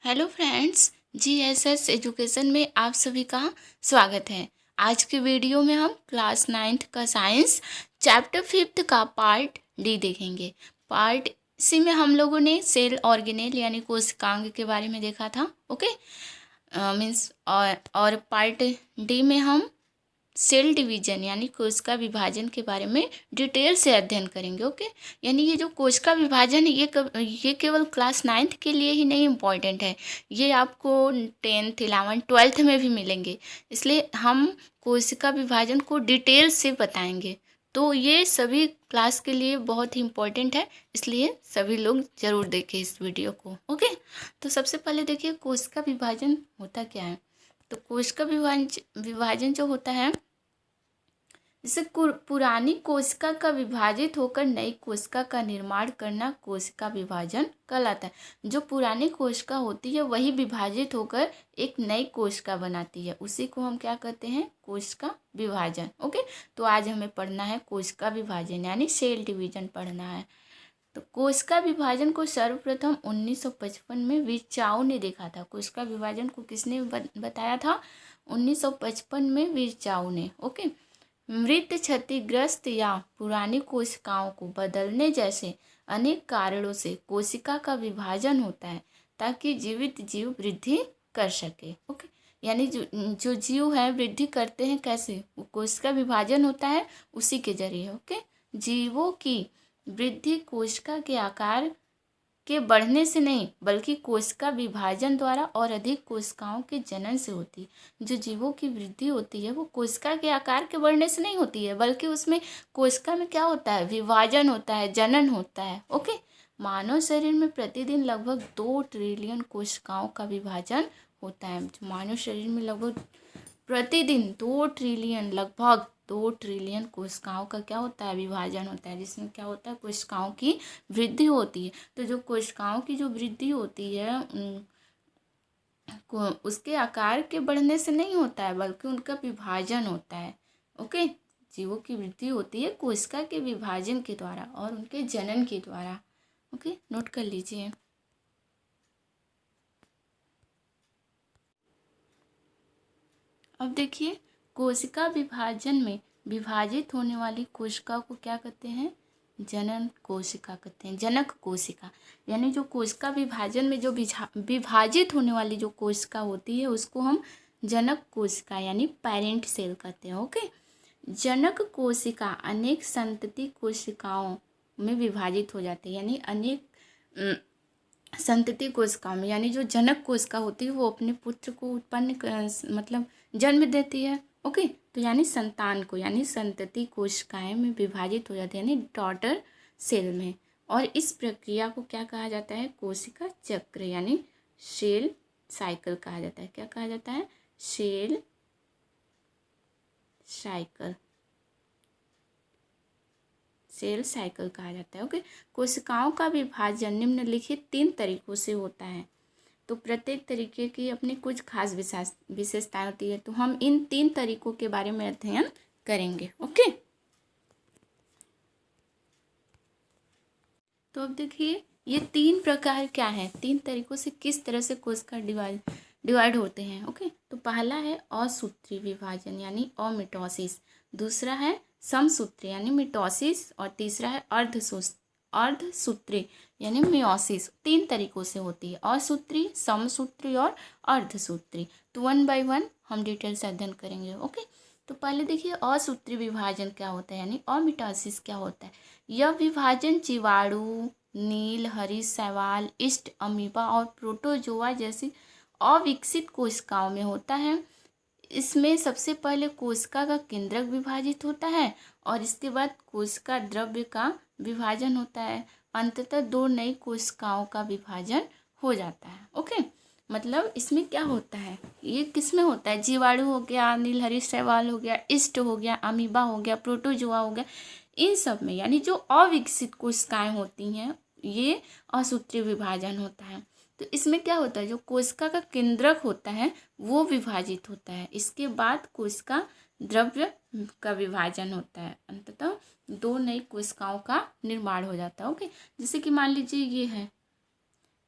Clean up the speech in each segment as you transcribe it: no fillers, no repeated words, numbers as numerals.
Hello friends, GSS education में आप सभी का स्वागत है। आज के वीडियो में हम क्लास 9th का साइंस चैप्टर 5th का पार्ट डी देखेंगे। पार्ट सी में हम लोगों ने सेल ऑर्गेनेल यानी कोशिकांग के बारे में देखा था। ओके, मीन्स और पार्ट डी में हम सेल डिवीजन यानी कोशिका विभाजन के बारे में डिटेल से अध्ययन करेंगे। ओके, यानी ये जो कोशिका विभाजन है ये केवल क्लास 9th के लिए ही नहीं इम्पॉर्टेंट है, ये आपको 10th 11th 12th में भी मिलेंगे। इसलिए हम कोशिका विभाजन को डिटेल से बताएंगे, तो ये सभी क्लास के लिए बहुत ही इम्पोर्टेंट है, इसलिए सभी लोग ज़रूर देखें इस वीडियो को। ओके, तो सबसे पहले देखिए कोशिका विभाजन होता क्या है। तो कोशिका विभाजन जो होता है, जैसे पुरानी कोशिका का विभाजित होकर नई कोशिका का निर्माण करना कोशिका विभाजन कहलाता है। जो पुरानी कोशिका होती है वही विभाजित होकर एक नई कोशिका बनाती है, उसी को हम क्या कहते हैं, कोशिका विभाजन। ओके, तो आज हमें पढ़ना है कोशिका विभाजन यानी सेल डिवीजन पढ़ना है। तो कोशिका विभाजन को सर्वप्रथम 1955 में विर्चाओ ने देखा था। कोशिका विभाजन को किसने बताया था? 1955 में विर्चाओ ने। ओके, मृत, क्षतिग्रस्त या पुरानी कोशिकाओं को बदलने जैसे अनेक कारणों से कोशिका का विभाजन होता है ताकि जीवित जीव वृद्धि कर सके। ओके, यानी जो जीव है वृद्धि करते हैं कैसे, वो कोशिका विभाजन होता है उसी के जरिए। ओके, जीवों की वृद्धि कोशिका के आकार के बढ़ने से नहीं बल्कि कोशिका विभाजन द्वारा और अधिक कोशिकाओं के जनन से होती है। जो जीवों की वृद्धि होती है वो कोशिका के आकार के बढ़ने से नहीं होती है, बल्कि उसमें कोशिका में क्या होता है, विभाजन होता है, जनन होता है। ओके, मानव शरीर में प्रतिदिन लगभग 2 ट्रिलियन कोशिकाओं का विभाजन होता है। मानव शरीर में लगभग प्रतिदिन 2 ट्रिलियन, लगभग 2 ट्रिलियन कोशिकाओं का क्या होता है, विभाजन होता है, जिसमें क्या होता है, कोशिकाओं की वृद्धि होती है। तो जो कोशिकाओं की जो वृद्धि होती है उसके आकार के बढ़ने से नहीं होता है, बल्कि उनका विभाजन होता है। ओके, जीवों की वृद्धि होती है कोशिका के विभाजन के द्वारा और उनके जनन के द्वारा। ओके, नोट कर लीजिए। अब देखिए, कोशिका विभाजन में विभाजित होने वाली कोशिका को क्या कहते हैं, जनन कोशिका कहते हैं, जनक कोशिका। यानी जो कोशिका विभाजन में जो विभाजित होने वाली जो कोशिका होती है उसको हम जनक कोशिका यानी पेरेंट सेल कहते हैं। ओके, जनक कोशिका अनेक संतति कोशिकाओं में विभाजित हो जाती है, यानी अनेक संतति कोशिकाओं में, यानी जो जनक कोशिका होती है वो अपने पुत्र को मतलब जन्म देती है। ओके, तो यानी संतान को, यानी संतति कोशिकाएं में विभाजित हो जाती है, यानी डॉटर सेल में। और इस प्रक्रिया को क्या कहा जाता है, कोशिका चक्र यानी सेल साइकिल कहा जाता है। क्या कहा जाता है, सेल साइकिल, सेल साइकिल कहा जाता है। ओके, कोशिकाओं का विभाजन निम्नलिखित 3 तरीकों से होता है। तो प्रत्येक तरीके की अपनी कुछ खास विशेषताएं होती है, तो हम इन 3 तरीकों के बारे में अध्ययन करेंगे। ओके, तो अब देखिए ये 3 प्रकार क्या है, 3 तरीकों से किस तरह से कोशिका डिवाइड होते हैं। ओके, तो पहला है असूत्री विभाजन यानी अमिटोसिस, दूसरा है समसूत्री यानी मिटोसिस, और तीसरा है अर्धसूत्री यानी मियोसिस। 3 तरीकों से होती है, असूत्री, समसूत्री और अर्धसूत्री। तो 1 बाय 1 हम डिटेल से अध्ययन करेंगे। ओके, तो पहले देखिए असूत्री विभाजन क्या होता है यानी अमिटोसिस क्या होता है। यह विभाजन जीवाणु, नील, हरी शैवाल, ईस्ट, अमीबा और प्रोटोजोआ जैसी अविकसित कोशिकाओं में होता है। इसमें सबसे पहले कोशिका का केंद्रक विभाजित होता है और इसके बाद कोशिका द्रव्य का विभाजन होता है। अंततः 2 नई कोशिकाओं का विभाजन हो जाता है। ओके, मतलब इसमें क्या होता है, ये किस में होता है, जीवाणु हो गया, नीलहरी शैवाल हो गया, ईस्ट हो गया, अमीबा हो गया, प्रोटोजोआ हो गया, इन सब में, यानी जो अविकसित कोशिकाएं होती हैं ये असूत्री विभाजन होता है। तो इसमें क्या होता है, जो कोशिका का केंद्रक होता है वो विभाजित होता है, इसके बाद कोशिका द्रव्य का विभाजन होता है, अंततः 2 नई कोशिकाओं का निर्माण हो जाता है। ओके, जैसे कि मान लीजिए ये है,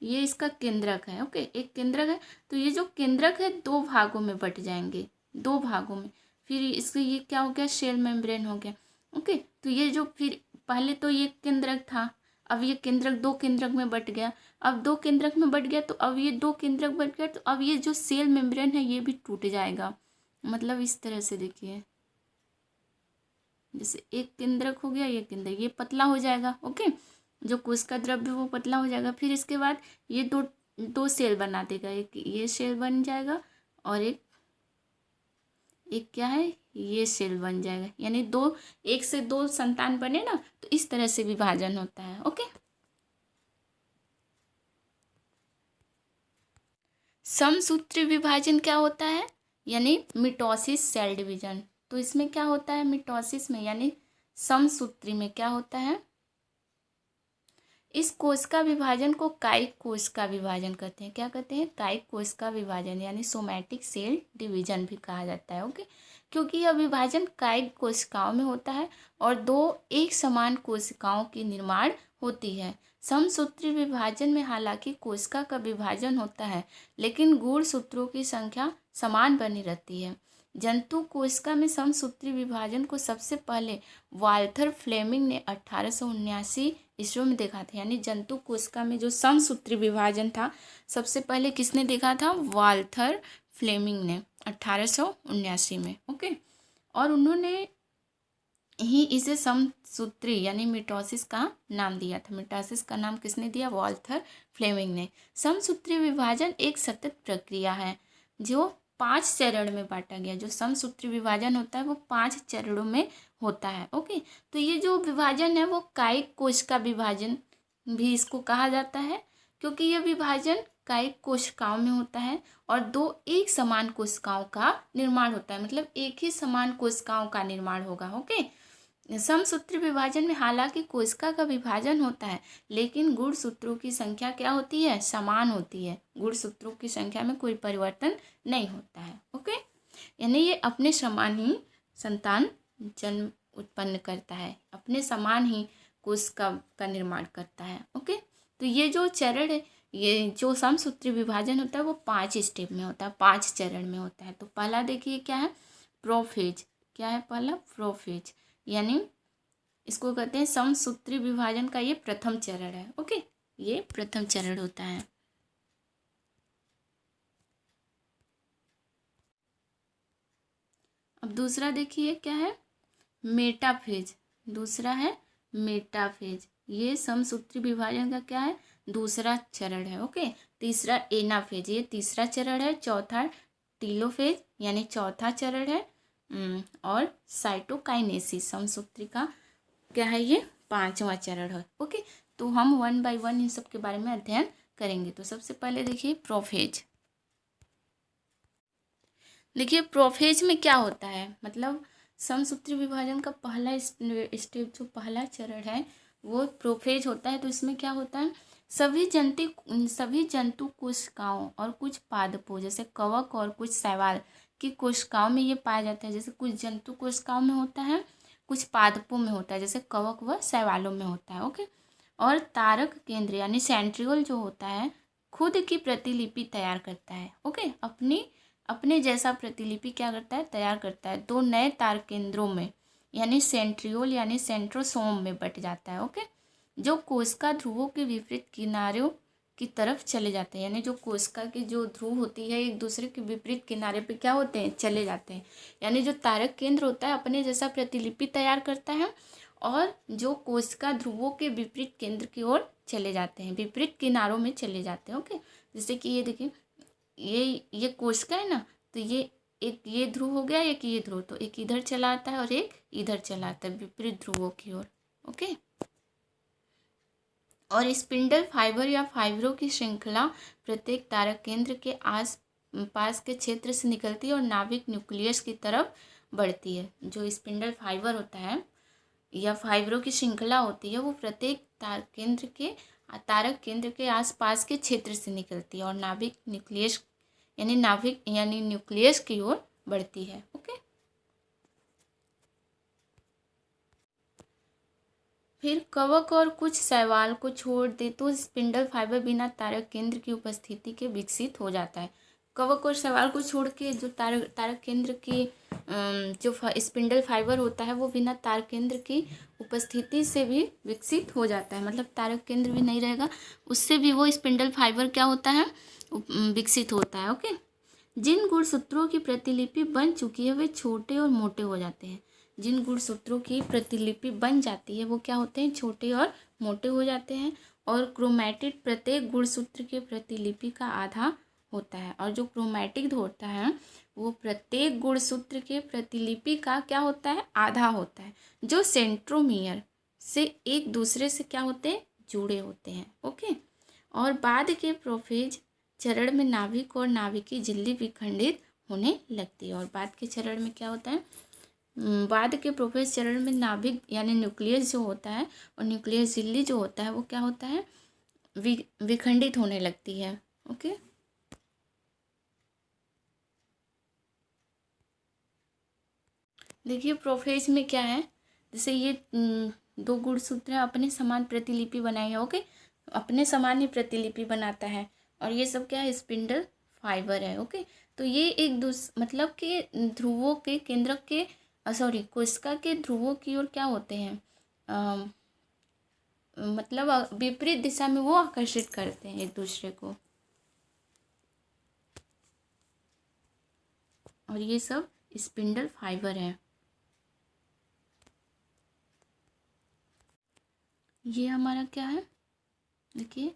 ये इसका केंद्रक है। ओके, एक केंद्रक है, तो ये जो केंद्रक है दो भागों में बट जाएंगे, दो भागों में। फिर इसके ये क्या हो गया, सेल मेम्ब्रेन हो गया। ओके, तो ये जो फिर पहले तो ये केंद्रक था, अब ये केंद्रक दो केंद्रक में बट गया। अब दो केंद्रक में बट गया तो अब ये दो केंद्रक बट गया, तो अब ये जो सेल मेम्ब्रेन है ये भी टूट जाएगा। मतलब इस तरह से देखिए, जैसे एक केंद्रक हो गया, ये केंद्रक, ये पतला हो जाएगा। ओके, जो कोशिका द्रव्य वो पतला हो जाएगा। फिर इसके बाद ये दो दो सेल बना देगा, एक ये सेल बन जाएगा और एक एक क्या है, ये सेल बन जाएगा। यानी दो, एक से दो संतान बने ना, तो इस तरह से विभाजन होता है। ओके, समसूत्री विभाजन क्या होता है, यानी मिटोसिस सेल डिवीजन। तो इसमें क्या होता है, मिटोसिस में यानी समसूत्री में क्या होता है, इस कोशिका विभाजन को कायिक कोशिका विभाजन कहते हैं। क्या कहते हैं, कायिक कोशिका विभाजन, यानी सोमैटिक सेल डिवीजन भी कहा जाता है। ओके, क्योंकि यह विभाजन कायिक कोशिकाओं में होता है और दो एक समान कोशिकाओं की निर्माण होती है। समसूत्री विभाजन में हालांकि कोशिका का विभाजन होता है, लेकिन गुणसूत्रों की संख्या समान बनी रहती है। जंतु कोशिका में समसूत्री विभाजन को सबसे पहले वाल्थर फ्लेमिंग ने 1879 ईस्वी में देखा था। यानी जंतु कोशिका में जो समसूत्री विभाजन था सबसे पहले किसने देखा था, वाल्थर फ्लेमिंग ने 1879 में। ओके, और उन्होंने ही इसे समसूत्री यानी मिटोसिस का नाम दिया था। मिटोसिस का नाम किसने दिया, वाल्थर फ्लेमिंग ने। समसूत्री विभाजन एक सतत प्रक्रिया है जो 5 चरण में बांटा गया। जो समसूत्री विभाजन होता है वो 5 चरणों में होता है। ओके, तो ये जो विभाजन है वो कायिक कोशिका विभाजन भी इसको कहा जाता है, क्योंकि यह विभाजन कायिक कोशिकाओं में होता है और दो एक समान कोशिकाओं का निर्माण होता है। मतलब एक ही समान कोशिकाओं का निर्माण होगा। ओके, समसूत्री विभाजन में हालांकि कोशिका का विभाजन होता है, लेकिन गुणसूत्रों की संख्या क्या होती है, समान होती है। गुणसूत्रों की संख्या में कोई परिवर्तन नहीं होता है। ओके, यानी ये अपने समान ही संतान जन्म उत्पन्न करता है, अपने समान ही कोशिका का निर्माण करता है। ओके, तो ये जो चरण है, ये जो समसूत्री विभाजन होता है वो 5 स्टेप में होता है, 5 चरण में होता है। तो पहला देखिए क्या है, प्रोफेज। क्या है पहला, प्रोफेज, यानी इसको कहते हैं समसूत्री विभाजन का ये प्रथम चरण है। ओके, ये प्रथम चरण होता है। अब दूसरा देखिए क्या है, मेटाफेज। दूसरा है मेटाफेज, ये समसूत्री विभाजन का क्या है, दूसरा चरण है। ओके, तीसरा एनाफेज, ये तीसरा चरण है। चौथा टीलोफेज यानी चौथा चरण है। और साइटोकाइनेसिस समसूत्री का क्या है, ये 5वां चरण है। ओके, तो हम 1 बाय 1 इन सब के बारे में अध्ययन करेंगे। तो सबसे पहले देखिए प्रोफेज। देखिए प्रोफेज में क्या होता है, मतलब समसूत्री विभाजन का पहला स्टेप, जो पहला चरण है वो प्रोफेज होता है। तो इसमें क्या होता है, सभी जंतु कोशिकाओं और कुछ पादपों जैसे कवक और कुछ शैवाल की कोशिकाओं में ये पाया जाता है। जैसे कुछ जंतु कोशिकाओं में होता है, कुछ पादपों में होता है, जैसे कवक व शैवालों में होता है। ओके, और तारक केंद्र यानी सेंट्रियोल जो होता है खुद की प्रतिलिपि तैयार करता है। ओके, अपने जैसा प्रतिलिपि क्या करता है, तैयार करता है। दो नए तारक केंद्रों में यानी सेंट्रियोल यानी सेंट्रोसोम में बट जाता है। ओके, जो कोशिका ध्रुवों के विपरीत किनारों की तरफ चले जाते हैं। यानी जो कोशिका की जो ध्रुव होती है एक दूसरे के विपरीत किनारे पे क्या होते हैं, चले जाते हैं। यानी जो तारक केंद्र होता है अपने जैसा प्रतिलिपि तैयार करता है और जो कोशिका ध्रुवों के विपरीत केंद्र की ओर चले जाते हैं, विपरीत किनारों में चले जाते हैं। ओके, जैसे कि ये देखिए, ये कोशिका है ना, तो ये एक ये ध्रुव हो गया, एक ये ध्रुव, तो एक इधर चला आता है और एक इधर चला आता है विपरीत ध्रुवों की ओर। ओके, और स्पिंडल फाइबर या फाइबरों की श्रृंखला प्रत्येक तारक केंद्र के आस पास के क्षेत्र से निकलती है और नाभिक न्यूक्लियस की तरफ बढ़ती है। जो स्पिंडल फाइबर होता है या फाइबरों की श्रृंखला होती है वो प्रत्येक तारक केंद्र के आसपास के क्षेत्र से निकलती है और नाभिक न्यूक्लियस की ओर बढ़ती है। ओके, फिर कवक और कुछ शैवाल को छोड़ दे तो स्पिंडल फाइबर बिना तारक केंद्र की उपस्थिति के विकसित हो जाता है। कवक और शैवाल को छोड़ के जो तारक केंद्र की जो स्पिंडल फाइबर होता है वो बिना तारक केंद्र की उपस्थिति से भी विकसित हो जाता है। मतलब तारक केंद्र भी नहीं रहेगा, उससे भी वो स्पिंडल फाइबर क्या होता है, विकसित होता है। ओके। जिन गुणसूत्रों की प्रतिलिपि बन चुकी है वे छोटे और मोटे हो जाते हैं। जिन गुणसूत्रों की प्रतिलिपि बन जाती है वो क्या होते हैं, छोटे और मोटे हो जाते हैं। और क्रोमैटिड प्रत्येक गुणसूत्र के प्रतिलिपि का आधा होता है। और जो क्रोमैटिड होता है वो प्रत्येक गुणसूत्र के प्रतिलिपि का क्या होता है, आधा होता है, जो सेंट्रोमियर से एक दूसरे से क्या होते हैं, जुड़े होते हैं। ओके। और बाद के प्रोफेज चरण में नाभिक और नाभिकीय झिल्ली विखंडित होने लगती है। और बाद के चरण में क्या होता है, बाद के प्रोफेज चरण में नाभिक यानी न्यूक्लियस जो होता है और न्यूक्लियस झिल्ली जो होता है वो क्या होता है, विखंडित होने लगती है। ओके। देखिए प्रोफेज में क्या है, जैसे ये दो गुणसूत्र अपने समान प्रतिलिपि बनाएंगे। ओके। अपने समान ही प्रतिलिपि बनाता है। और ये सब क्या है, स्पिंडल फाइबर है। ओके। तो ये एक मतलब कि ध्रुवों के केंद्रक के कोशिका के ध्रुवों की ओर क्या होते हैं, मतलब विपरीत दिशा में वो आकर्षित करते हैं एक दूसरे को। और ये सब स्पिंडल फाइबर है। ये हमारा क्या है, देखिए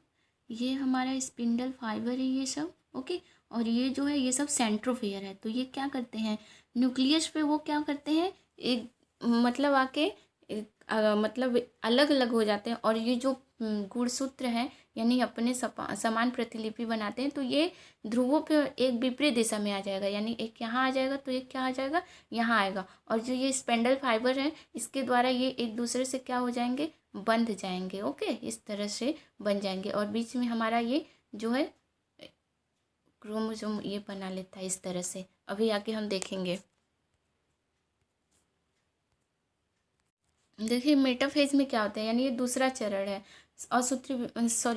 ये हमारा स्पिंडल फाइबर है ये सब। ओके। और ये जो है ये सब सेंट्रोफियर है। तो ये क्या करते हैं, न्यूक्लियस पे वो क्या करते हैं, एक मतलब आके मतलब अलग अलग हो जाते हैं। और ये जो गुणसूत्र हैं यानी अपने समान प्रतिलिपि बनाते हैं। तो ये ध्रुवों पे एक विपरीत दिशा में आ जाएगा, यानी एक यहाँ आ जाएगा तो एक क्या आ जाएगा, यहाँ आएगा। और जो ये स्पिंडल फाइबर है इसके द्वारा ये एक दूसरे से क्या हो जाएंगे, बंध जाएंगे। ओके। इस तरह से बन जाएंगे। और बीच में हमारा ये जो है क्रोमोसोम ये बना लेता है इस तरह से। अभी आके हम देखेंगे। देखिए मेटाफेज में क्या होता है, यानी ये दूसरा चरण है।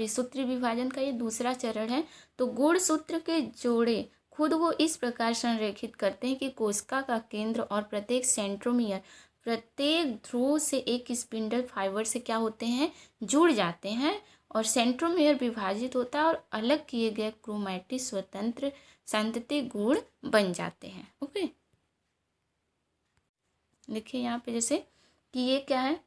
सूत्री विभाजन का ये दूसरा चरण है। तो गुणसूत्र के जोड़े खुद को इस प्रकार संरेखित करते हैं कि कोशिका का केंद्र और प्रत्येक सेंट्रोमियर प्रत्येक ध्रुव से एक स्पिंडल फाइबर से क्या होते हैं, जुड़ जाते हैं। और सेंट्रोमियर विभाजित होता है और अलग किए गए क्रोमैटिड स्वतंत्र संतति गुण बन जाते हैं। ओके। देखिए यहाँ पे जैसे कि ये क्या है,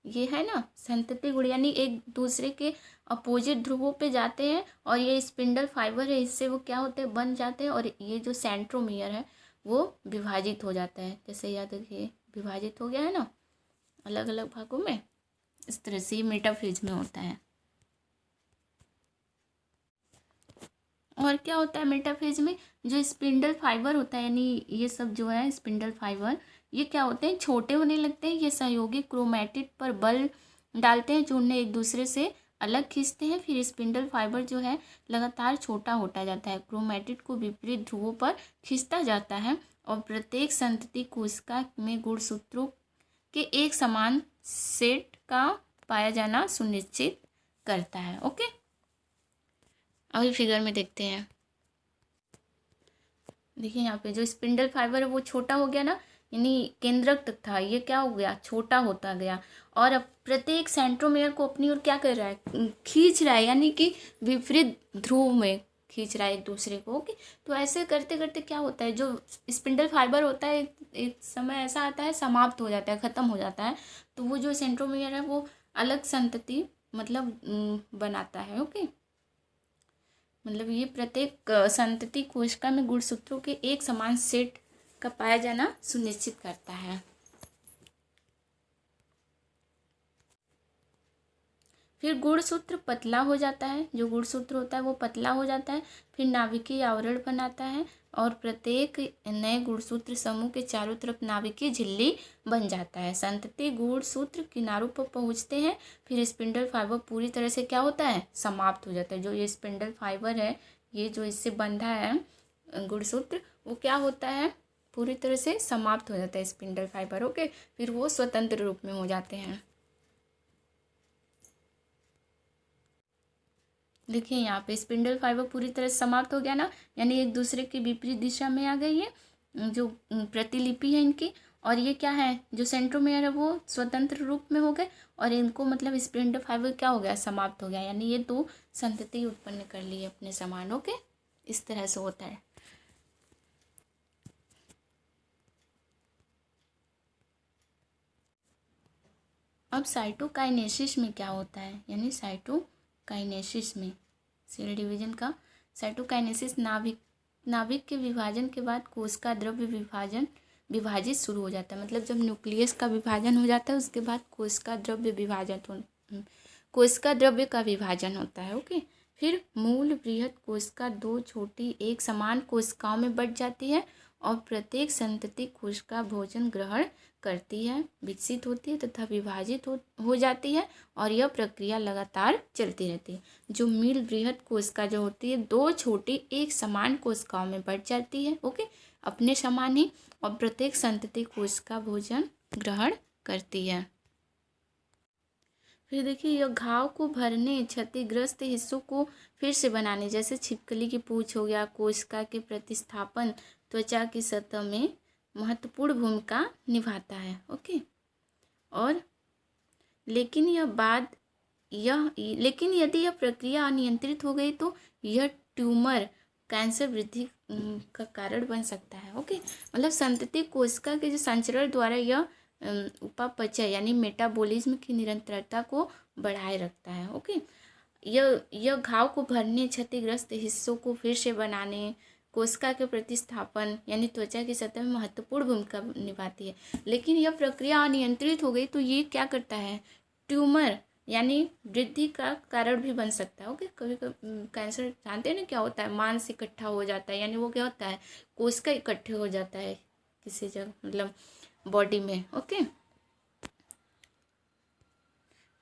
ये है ना संतति गुण, यानी एक दूसरे के अपोजिट ध्रुवों पे जाते हैं। और ये स्पिंडल फाइबर है, इससे वो क्या होते हैं, बन जाते हैं। और ये जो सेंट्रोमियर है वो विभाजित हो जाता है। जैसे याद देखिए विभाजित हो गया है ना अलग अलग भागों में। इस तरह से मेटाफेज में होता है। और क्या होता है मेटाफेज में, जो स्पिंडल फाइबर होता है यानी ये सब जो है स्पिंडल फाइबर, ये क्या होते हैं, छोटे होने लगते हैं। ये सहयोगी क्रोमैटिड पर बल डालते हैं जो उन्हें एक दूसरे से अलग खींचते हैं। फिर स्पिंडल फाइबर जो है लगातार छोटा होता जाता है, क्रोमैटिड को विपरीत ध्रुवों पर खींचता जाता है। और प्रत्येक संतति कोशिका में गुणसूत्रों के एक समान सेट का पाया जाना सुनिश्चित करता है। ओके। अभी फिगर में देखते हैं। देखिए यहाँ पे जो स्पिंडल फाइबर है वो छोटा हो गया ना, यानी केंद्रक तक था, ये क्या हो गया, छोटा होता गया। और अब प्रत्येक सेंट्रोमियर को अपनी ओर क्या कर रहा है, खींच रहा है, यानी कि विपरीत ध्रुव में खींच रहा है एक दूसरे को। ओके। तो ऐसे करते करते क्या होता है, जो स्पिंडल फाइबर होता है एक समय ऐसा आता है समाप्त हो जाता है, ख़त्म हो जाता है। तो वो जो सेंट्रोमियर है वो अलग संतति मतलब बनाता है। ओके। मतलब ये प्रत्येक संतति कोशिका में गुणसूत्रों के एक समान सेट का पाया जाना सुनिश्चित करता है। फिर गुणसूत्र पतला हो जाता है, जो गुणसूत्र होता है वो पतला हो जाता है। फिर नाभिकीय आवरण बनाता है और प्रत्येक नए गुणसूत्र समूह के चारों तरफ नाभिकीय झिल्ली बन जाता है। संतति गुणसूत्र किनारों पर पहुंचते हैं। फिर स्पिंडल फाइबर पूरी तरह से क्या होता है, समाप्त हो जाता है। जो ये स्पिंडल फाइबर है, ये जो इससे बंधा है गुणसूत्र, वो क्या होता है, पूरी तरह से समाप्त हो जाता है स्पिंडल फाइबर। ओके, फिर वो स्वतंत्र रूप में हो जाते हैं। देखिए यहाँ पे स्पिंडल फाइबर पूरी तरह से समाप्त हो गया ना, यानी एक दूसरे के विपरीत दिशा में आ गई है जो प्रतिलिपि है इनकी। और ये क्या है, जो सेंट्रोमियर है वो स्वतंत्र रूप में हो गए और इनको मतलब स्पिंडल फाइबर क्या हो गया, समाप्त हो गया, यानी ये दो संतति उत्पन्न कर लिए अपने समान। ओके, इस तरह से होता है। अब साइटोकाइनेसिस में क्या होता है, यानी साइटोकाइनेसिस में सेल डिवीजन का साइटोकाइनेसिस नाभिक के विभाजन के बाद कोश का द्रव्य विभाजित शुरू हो जाता है। मतलब जब न्यूक्लियस का विभाजन हो जाता है उसके बाद कोश का द्रव्य का विभाजन होता है। ओके, फिर मूल बृहद कोशिका दो छोटी एक समान कोशिकाओं में बंट जाती है और प्रत्येक संतति कोशिका भोजन ग्रहण करती है, विकसित होती है तथा विभाजित हो जाती है और यह प्रक्रिया लगातार चलती रहती है। जो मूल बृहद कोशिका जो होती है दो छोटी एक समान कोशिकाओं में बंट जाती है। ओके, अपने समान ही, और प्रत्येक संतति कोशिका भोजन ग्रहण करती है। फिर देखिए यह घाव को भरने, क्षतिग्रस्त हिस्सों को फिर से बनाने, जैसे छिपकली की पूंछ हो गया, कोशिका के प्रतिस्थापन त्वचा की सतह में महत्वपूर्ण भूमिका निभाता है। ओके, और लेकिन यदि यह प्रक्रिया अनियंत्रित हो गई तो यह ट्यूमर कैंसर वृद्धि का कारण बन सकता है। ओके, मतलब संतति कोशिका के जो संचरण द्वारा यह उपापचय यानी मेटाबॉलिज्म की निरंतरता को बढ़ाए रखता है। ओके, यह घाव को भरने, क्षतिग्रस्त हिस्सों को फिर से बनाने, कोशिका के प्रतिस्थापन यानी त्वचा की सतह में महत्वपूर्ण भूमिका निभाती है। लेकिन यह प्रक्रिया अनियंत्रित हो गई तो ये क्या करता है, ट्यूमर यानी वृद्धि का कारण भी बन सकता है। ओके, कभी कभी कैंसर जानते हैं ना क्या होता है, मांस इकट्ठा हो जाता है, यानी वो क्या होता है, कोशिका इकट्ठे हो जाता है किसी जगह, मतलब बॉडी में। ओके,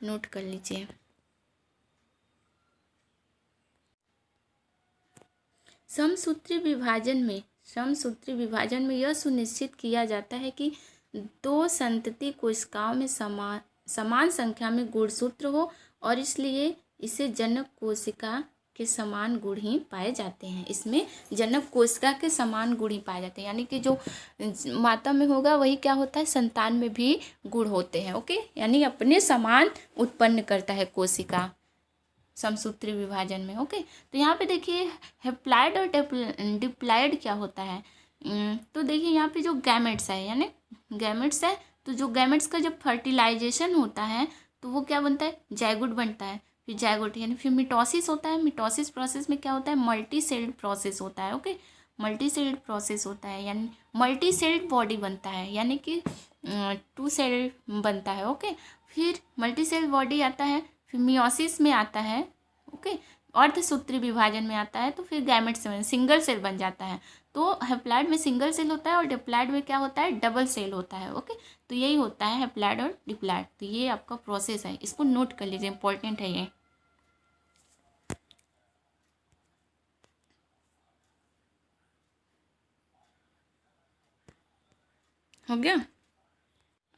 नोट कर लीजिए। समसूत्री विभाजन में यह सुनिश्चित किया जाता है कि दो संतति कोशिकाओं में समान संख्या में गुणसूत्र हो और इसलिए इसे जनक कोशिका के समान गुण ही पाए जाते हैं। इसमें जनक कोशिका के समान गुण ही पाए जाते हैं, यानी कि जो माता में होगा वही क्या होता है, संतान में भी गुण होते हैं। ओके, यानी अपने समान उत्पन्न करता है कोशिका समसूत्री विभाजन में। ओके, तो यहाँ पे देखिए हैप्लॉइड और डिप्लॉइड क्या होता है। तो देखिए यहाँ पे जो गैमेट्स है, यानी गैमेट्स है, तो जो गैमेट्स का जब फर्टिलाइजेशन होता है तो वो क्या बनता है, जाइगोट बनता है। फिर जाइगोट यानी फिर मिटोसिस होता है। मिटोसिस प्रोसेस में क्या होता है, मल्टी सेल्ड प्रोसेस होता है। ओके, मल्टी सेल्ड प्रोसेस होता है यानी मल्टी सेल्ड बॉडी बनता है, यानी कि 2 सेल बनता है। ओके, फिर मल्टी सेल बॉडी आता है, फिर मियोसिस में आता है। ओके, अर्धसूत्री विभाजन में आता है, तो फिर गैमेट से सिंगल सेल बन जाता है। तो हैप्लॉइड में सिंगल सेल होता है और डिप्लॉइड में क्या होता है, डबल सेल होता है। ओके, तो यही होता है हैप्लॉइड और डिप्लॉइड। तो ये आपका प्रोसेस है, इसको नोट कर लीजिए, इंपॉर्टेंट है ये। हो गया।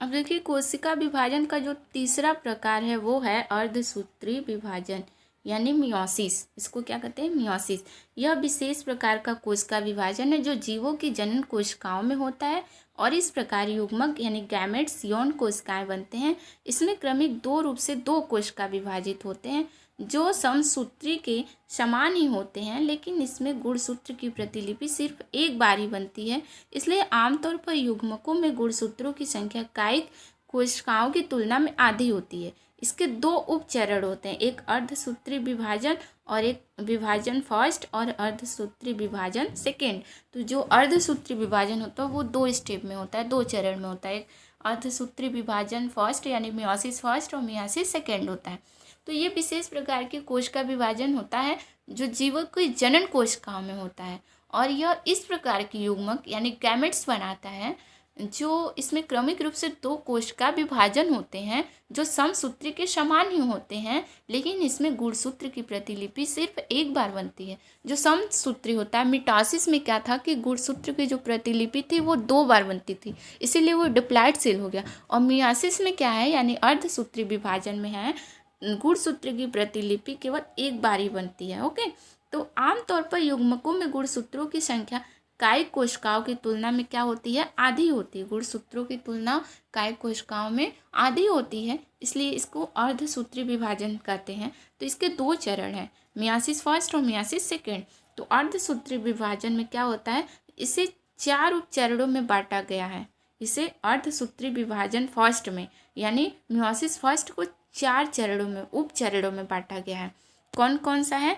अब देखिए कोशिका विभाजन का जो तीसरा प्रकार है वो है अर्धसूत्री विभाजन यानी मियोसिस। इसको क्या कहते हैं, मियोसिस। यह विशेष प्रकार का कोशिका विभाजन है जो जीवों की जनन कोशिकाओं में होता है और इस प्रकार युग्मक यानी गैमेट्स यौन कोशिकाएं बनते हैं। इसमें क्रमिक दो रूप से दो कोशिका विभाजित होते हैं जो समसूत्री के समान ही होते हैं, लेकिन इसमें गुणसूत्र की प्रतिलिपि सिर्फ एक बार ही बनती है। इसलिए आमतौर पर युग्मकों में गुणसूत्रों की संख्या कायिक कोशिकाओं की तुलना में आधी होती है। इसके दो उपचरण होते हैं, एक अर्धसूत्री विभाजन और एक विभाजन फर्स्ट और अर्धसूत्री विभाजन सेकेंड। तो जो अर्धसूत्री विभाजन होता है वो 2 स्टेप में होता है, 2 चरण में होता है। एक अर्धसूत्री विभाजन फर्स्ट यानी मियोसिस फर्स्ट और मियोसिस सेकेंड होता है। तो ये विशेष प्रकार के कोश का विभाजन होता है जो जीवों की जनन कोशिकाओं में होता है और यह इस प्रकार की युग्मक यानी गैमेट्स बनाता है जो इसमें क्रमिक रूप से दो कोशिका विभाजन होते हैं जो समसूत्री के समान ही होते हैं, लेकिन इसमें गुणसूत्र की प्रतिलिपि सिर्फ एक बार बनती है। जो समसूत्री होता है, मिटोसिस में क्या था कि गुणसूत्र की जो प्रतिलिपि थी वो 2 बार बनती थी, इसीलिए वो डिप्लॉइड सेल हो गया। और मियोसिस में क्या है, यानी अर्धसूत्री विभाजन में है, गुणसूत्र की प्रतिलिपि केवल एक बार ही बनती है। ओके, तो आमतौर पर युग्मकों में गुणसूत्रों की संख्या कायिक कोशिकाओं की तुलना में क्या होती है, आधी होती है। गुणसूत्रों की तुलना कायिक कोशिकाओं में आधी होती है, इसलिए इसको अर्धसूत्री विभाजन कहते हैं। तो इसके 2 चरण हैं, मियोसिस फर्स्ट और मियोसिस सेकेंड। तो अर्धसूत्री विभाजन में क्या होता है, इसे 4 उपचरणों में बांटा गया है। इसे अर्धसूत्री विभाजन फर्स्ट में, यानी मियोसिस फर्स्ट को 4 चरणों में, उपचरणों में बांटा गया है। कौन कौन सा है,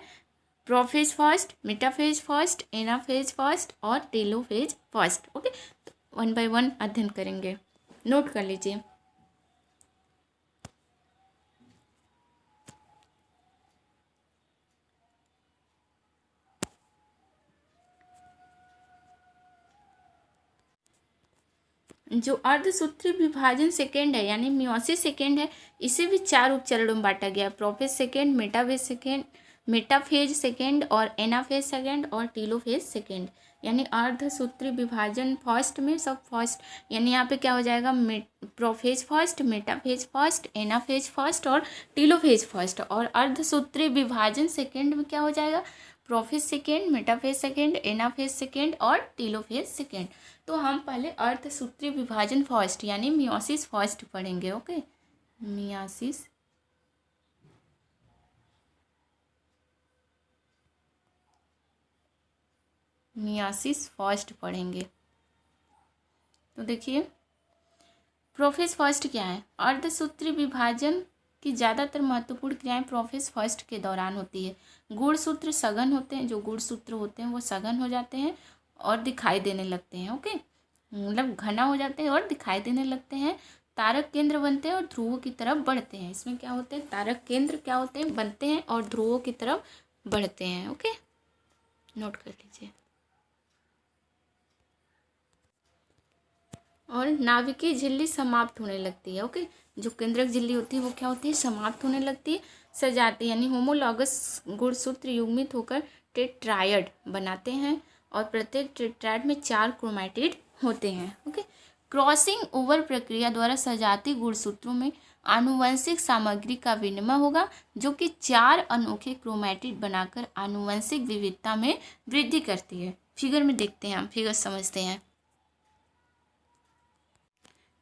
prophase first, metaphase first, anaphase first और टेलोफेज फर्स्ट। ओके, तो 1 बाय 1 अध्ययन करेंगे, नोट कर लीजिए। जो अर्धसूत्री विभाजन सेकेंड है, यानी मियोसिस सेकेंड है, इसे भी 4 उपचरणों में बांटा गया है। प्रोफेज सेकेंड, मेटाफेज सेकेंड और एनाफेज सेकेंड और टेलोफेज सेकेंड। यानी अर्धसूत्री विभाजन फर्स्ट में सब फर्स्ट, यानी यहाँ पे क्या हो जाएगा, prophase first, metaphase first, anaphase first और टेलोफेज फर्स्ट। और अर्धसूत्री विभाजन सेकेंड में क्या हो जाएगा, prophase second, metaphase second, anaphase second और टेलोफेज सेकेंड। तो हम पहले अर्धसूत्री विभाजन फर्स्ट यानी मियोसिस फर्स्ट पढ़ेंगे। ओके, मियोसिस फर्स्ट पढ़ेंगे। तो देखिए, प्रोफेज फर्स्ट क्या है, अर्धसूत्री विभाजन की ज़्यादातर महत्वपूर्ण क्रियाएं प्रोफेज फर्स्ट के दौरान होती है। गुणसूत्र सघन होते हैं, जो गुणसूत्र होते हैं वो सघन हो जाते हैं और दिखाई देने लगते हैं। ओके, मतलब घना हो जाते हैं और दिखाई देने लगते हैं। तारक केंद्र बनते हैं और ध्रुवों की तरफ बढ़ते हैं। इसमें क्या होते हैं, तारक केंद्र क्या होते हैं, बनते हैं और ध्रुवों की तरफ बढ़ते हैं। ओके, नोट कर लीजिए। और नाभिकीय झिल्ली समाप्त होने लगती है। ओके, जो केंद्रक झिल्ली होती है वो क्या होती है, समाप्त होने लगती है। सजाती यानी होमोलॉगस गुणसूत्र युग्मित होकर टेट्रायड बनाते हैं और प्रत्येक टेट्रायड में 4 क्रोमैटिड होते हैं। ओके, क्रॉसिंग ओवर प्रक्रिया द्वारा सजाती गुणसूत्रों में आनुवंशिक सामग्री का विनिमय होगा, जो कि 4 अनोखे क्रोमैटिड बनाकर आनुवंशिक विविधता में वृद्धि करती है। फिगर में देखते हैं, हम फिगर समझते हैं।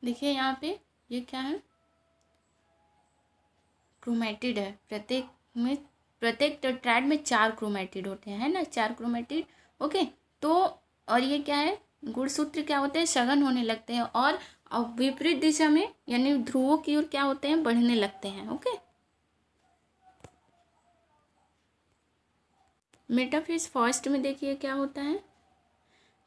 देखिए यहाँ पे ये क्या है, क्रोमैटिड है। प्रत्येक टेट्रायड में 4 क्रोमैटिड होते हैं, है ना, 4 क्रोमैटिड। ओके, तो और ये क्या है, गुणसूत्र क्या होते हैं, सघन होने लगते हैं और विपरीत दिशा में यानी ध्रुवों की ओर क्या होते हैं, बढ़ने लगते हैं। ओके, मेटाफेज फर्स्ट में देखिए क्या होता है,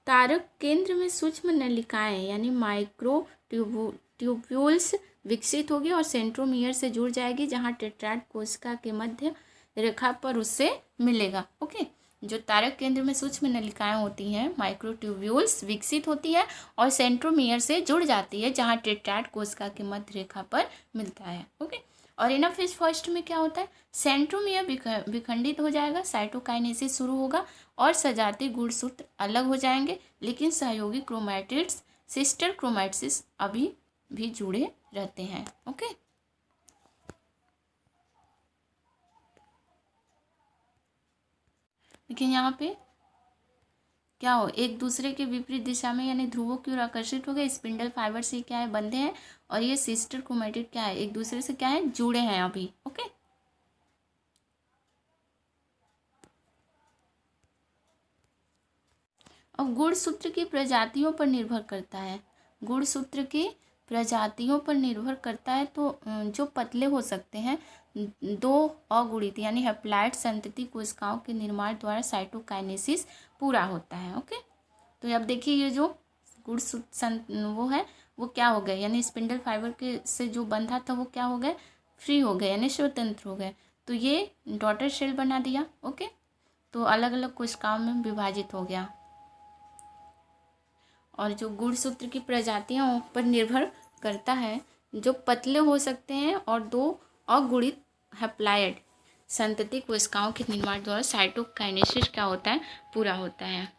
तारक केंद्र में सूक्ष्म नलिकाएं यानी माइक्रो ट्यूब्यूल्स विकसित होगी और सेंट्रोमियर से जुड़ जाएगी, जहां टेट्रायड कोशिका के मध्य रेखा पर उससे मिलेगा। ओके, जो तारक केंद्र में सूक्ष्म नलिकाएं होती हैं, माइक्रोट्यूब्यूल्स विकसित होती है और सेंट्रोमियर से जुड़ जाती है, जहां टेट्रायड कोशिका के मध्य रेखा पर मिलता है। ओके, और एनाफेज फर्स्ट में क्या होता है, सेंट्रोमियर विखंडित हो जाएगा, साइटोकाइनेसिस शुरू होगा और सजाती गुणसूत्र अलग हो जाएंगे, लेकिन सहयोगी क्रोमैटिड्स, सिस्टर क्रोमैटिड्स अभी भी जुड़े रहते हैं। ओके, देखिए यहाँ पे क्या हो, एक दूसरे के विपरीत दिशा में यानी ध्रुवों की ओर आकर्षित हो गए, स्पिंडल फाइबर से क्या है, बंधे हैं, और ये सिस्टर क्रोमैटिड क्या है, एक दूसरे से क्या है, जुड़े हैं अभी। ओके, अब गुणसूत्र की प्रजातियों पर निर्भर करता है, गुणसूत्र की प्रजातियों पर निर्भर करता है। तो जो पतले हो सकते हैं, 2 अगुणित यानी हैप्लॉइड संतति कोशिकाओं के निर्माण द्वारा साइटोकाइनेसिस पूरा होता है। ओके, तो अब देखिए ये जो गुणसूत्र वो है वो क्या हो गए, यानी स्पिंडल फाइबर के से जो बंधा था वो क्या हो गए, फ्री हो गए यानी स्वतंत्र हो गए। तो ये डॉटर सेल बना दिया। ओके, तो अलग अलग कोशिकाओं में विभाजित हो गया। और जो गुणसूत्र की प्रजातियों पर निर्भर करता है, जो पतले हो सकते हैं और 2 अगुणित हैप्लॉइड संतति कोशिकाओं के निर्माण द्वारा साइटोकाइनेसिस क्या होता है, पूरा होता है।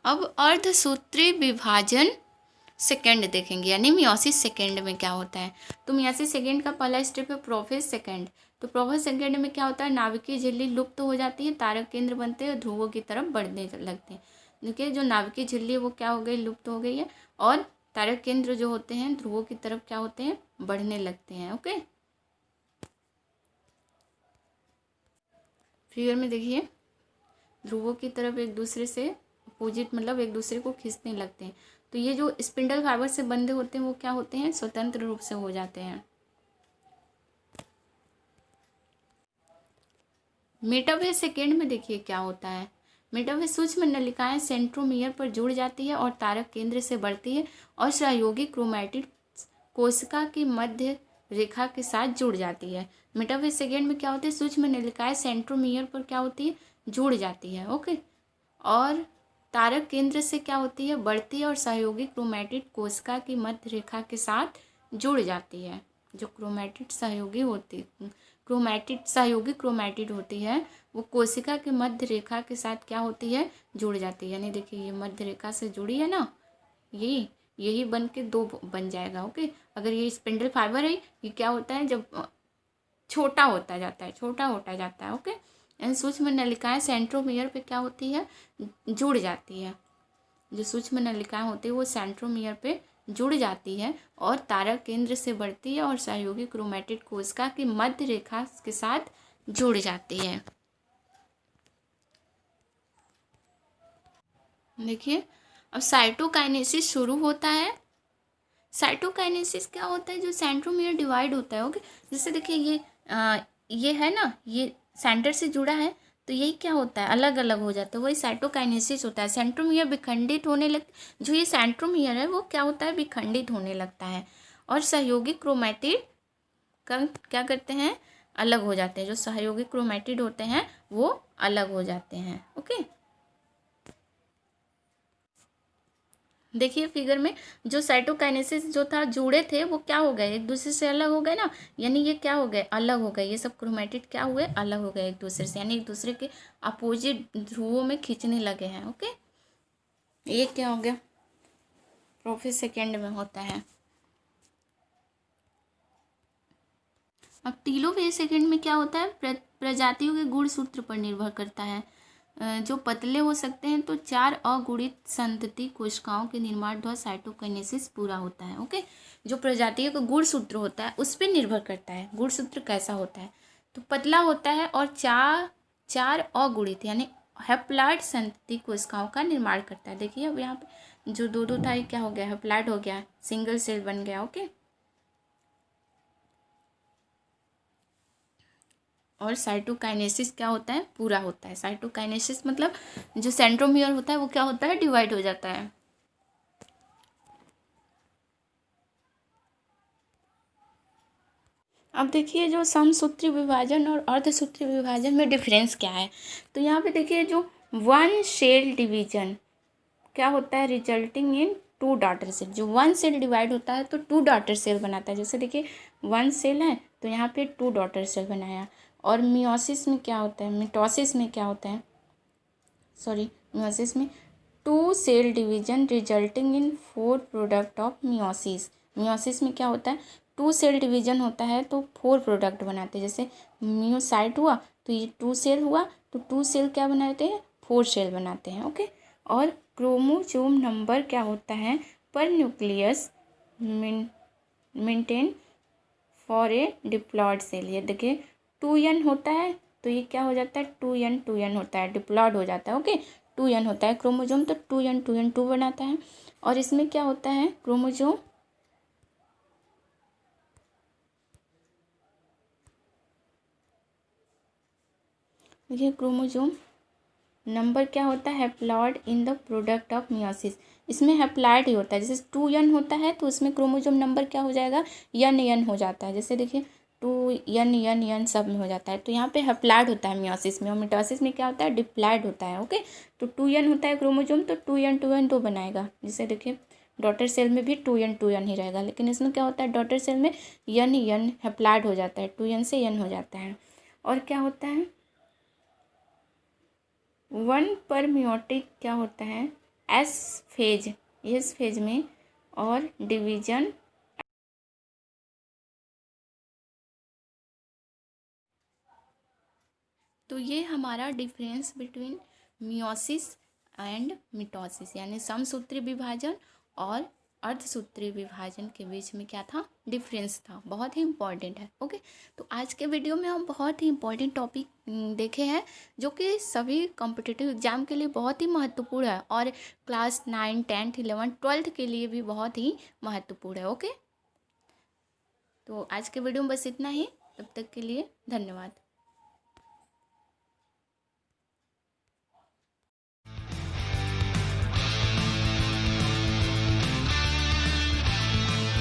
अब अर्धसूत्री विभाजन सेकेंड देखेंगे, यानी मियोसिस सेकेंड में क्या होता है। तो मियोसिस सेकेंड का पहला स्टेप है प्रोफेज सेकेंड। तो प्रोफेज सेकेंड में क्या होता है, नाभिकीय झिल्ली लुप्त हो जाती है, तारक केंद्र बनते हैं, ध्रुवों की तरफ बढ़ने लगते हैं। देखिए जो नाभिकीय झिल्ली है वो क्या हो गई, लुप्त हो गई है, और तारक केंद्र जो होते हैं ध्रुवों की तरफ क्या होते हैं, बढ़ने लगते हैं। ओके, फिगर में देखिए ध्रुवों की तरफ एक दूसरे से अपोजिट, मतलब एक दूसरे को खींचने लगते हैं। तो ये जो स्पिंडल फाइबर से बंधे होते हैं वो क्या होते हैं, स्वतंत्र रूप से हो जाते हैं। मेटाफेज सेकेंड में देखिए क्या होता है। मेटाफेज सूक्ष्म नलिकाएं सेंट्रोमियर पर जुड़ जाती है और तारक केंद्र से बढ़ती है और सहयोगी क्रोमैटिड कोशिका की मध्य रेखा के साथ जुड़ जाती है। मेटाफेज सेकेंड में क्या होती है, सूक्ष्म नलिकाएं सेंट्रोमियर पर क्या होती है, जुड़ जाती है। ओके, और तारक केंद्र से क्या होती है, बढ़ती है और सहयोगी क्रोमैटिड कोशिका की मध्य रेखा के साथ जुड़ जाती है। जो क्रोमैटिड सहयोगी क्रोमैटिड होती है वो कोशिका के मध्य रेखा के साथ क्या होती है, जुड़ जाती है। यानी देखिए ये मध्य रेखा से जुड़ी है ना, यही बन के 2 बन जाएगा। ओके, अगर ये स्पिंडल फाइबर है, ये क्या होता है, जब छोटा होता जाता है। ओके, यानी सूक्ष्म नलिकाएं सेंट्रोमियर पे क्या होती है, जुड़ जाती है। जो सूक्ष्म नलिकाएं होती है वो सेंट्रोमियर पे जुड़ जाती है और तारक केंद्र से बढ़ती है और सहयोगी क्रोमैटिड कोशिका की मध्य रेखा के साथ जुड़ जाती है। देखिए अब साइटोकाइनेसिस शुरू होता है। साइटोकाइनेसिस क्या होता है, जो सेंट्रोमियर डिवाइड होता है। ओके, जैसे देखिए ये है ना, ये सेंटर से जुड़ा है, तो यही क्या होता है, अलग अलग हो जाता है, वही साइटोकाइनेसिस होता है। सेंट्रोमियर विखंडित होने लग, जो ये सेंट्रोमियर है वो क्या होता है, विखंडित होने लगता है और सहयोगी क्रोमैटिड का क्या करते हैं, अलग हो जाते हैं। जो सहयोगी क्रोमैटिड होते हैं वो अलग हो जाते हैं। ओके, देखिए फिगर में जो साइटोकाइनेसिस जो था, जुड़े थे वो क्या हो गए, एक दूसरे से अलग हो गए ना, यानी ये क्या हो गए, अलग हो गए। ये सब क्रोमैटिड क्या हुए, अलग हो गए एक दूसरे से, यानी एक दूसरे के अपोजिट ध्रुवों में खींचने लगे हैं। ओके, ये क्या हो गया, प्रोफेज सेकेंड में होता है। अब टेलोफेज सेकेंड में क्या होता है, प्रजातियों के गुणसूत्र पर निर्भर करता है। जो पतले हो सकते हैं, तो 4 अगुणित संतति कोशिकाओं के निर्माण द्वारा साइटोकाइनेसिस पूरा होता है। ओके, जो प्रजातियों का गुणसूत्र होता है उस पर निर्भर करता है, गुणसूत्र कैसा होता है, तो पतला होता है और 4 अगुणित यानी हैप्लॉइड संतति कोशिकाओं का निर्माण करता है। देखिए अब यहाँ पे जो 2 था ये क्या हो गया, हैप्लॉइड हो गया, सिंगल सेल बन गया। ओके, और साइटोकाइनेसिस क्या होता है, पूरा होता है। साइटोकाइनेसिस मतलब जो सेंट्रोमियर होता है वो क्या होता है, डिवाइड हो जाता है। अब देखिए जो समसूत्री विभाजन और अर्धसूत्री विभाजन में डिफरेंस क्या है। तो यहाँ पे देखिए जो 1 सेल डिवीजन क्या होता है, रिजल्टिंग इन 2 डॉटर सेल। जो 1 सेल डिवाइड होता है तो 2 डॉटर सेल बनाता है। जैसे देखिए 1 सेल है तो यहाँ पे 2 डॉटर सेल बनाया। और मियोसिस में क्या होता है, मिटोसिस में क्या होता है, मियोसिस में 2 cell division resulting in 4 product of meiosis. Meiosis में क्या होता है, 2 सेल डिवीजन होता है तो 4 प्रोडक्ट बनाते हैं। जैसे मियोसाइट हुआ तो ये 2 सेल हुआ तो 2 सेल क्या बनाते हैं, 4 सेल बनाते हैं। ओके, और क्रोमोसोम नंबर क्या होता है, पर nucleus maintain for a diploid cell. ये देखिए 2n होता है तो ये क्या हो जाता है, 2n होता है, डिप्लॉयड हो जाता है। ओके, 2n होता है क्रोमोसोम तो 2n 2 बनाता है। और इसमें क्या होता है, क्रोमोसोम देखिए क्रोमोसोम नंबर क्या होता है, haploid in the product of meiosis. इसमें हैप्लॉइड ही होता है। जैसे 2n होता है तो उसमें क्रोमोसोम नंबर क्या हो जाएगा, n हो जाता है। जैसे देखिए 2n n n सब में हो जाता है। तो यहाँ पे हैप्लॉइड होता है मियोसिस में, और मिटोसिस में क्या होता है, डिप्लॉइड होता है। ओके, तो 2n होता है क्रोमोसोम, तो 2n दो बनाएगा। जैसे देखिए डॉटर सेल में भी 2n ही रहेगा, लेकिन इसमें क्या होता है, डॉटर सेल में n हैप्लॉइड हो जाता है, 2n से n हो जाता है। और क्या होता है, 1 पर मियोटिक क्या होता है, एस फेज, इस फेज में, और डिवीजन तो ये हमारा difference between meiosis and mitosis, यानी समसूत्री विभाजन और अर्धसूत्री विभाजन के बीच में क्या था, डिफरेंस था। बहुत ही इम्पॉर्टेंट है। ओके, तो आज के वीडियो में हम बहुत ही इम्पॉर्टेंट टॉपिक देखे हैं, जो कि सभी कॉम्पिटिटिव एग्जाम के लिए बहुत ही महत्वपूर्ण है, और क्लास 9, 10, 11, 12 के लिए भी बहुत ही महत्वपूर्ण है। ओके, तो आज के वीडियो में बस इतना ही। तब तक के लिए धन्यवाद।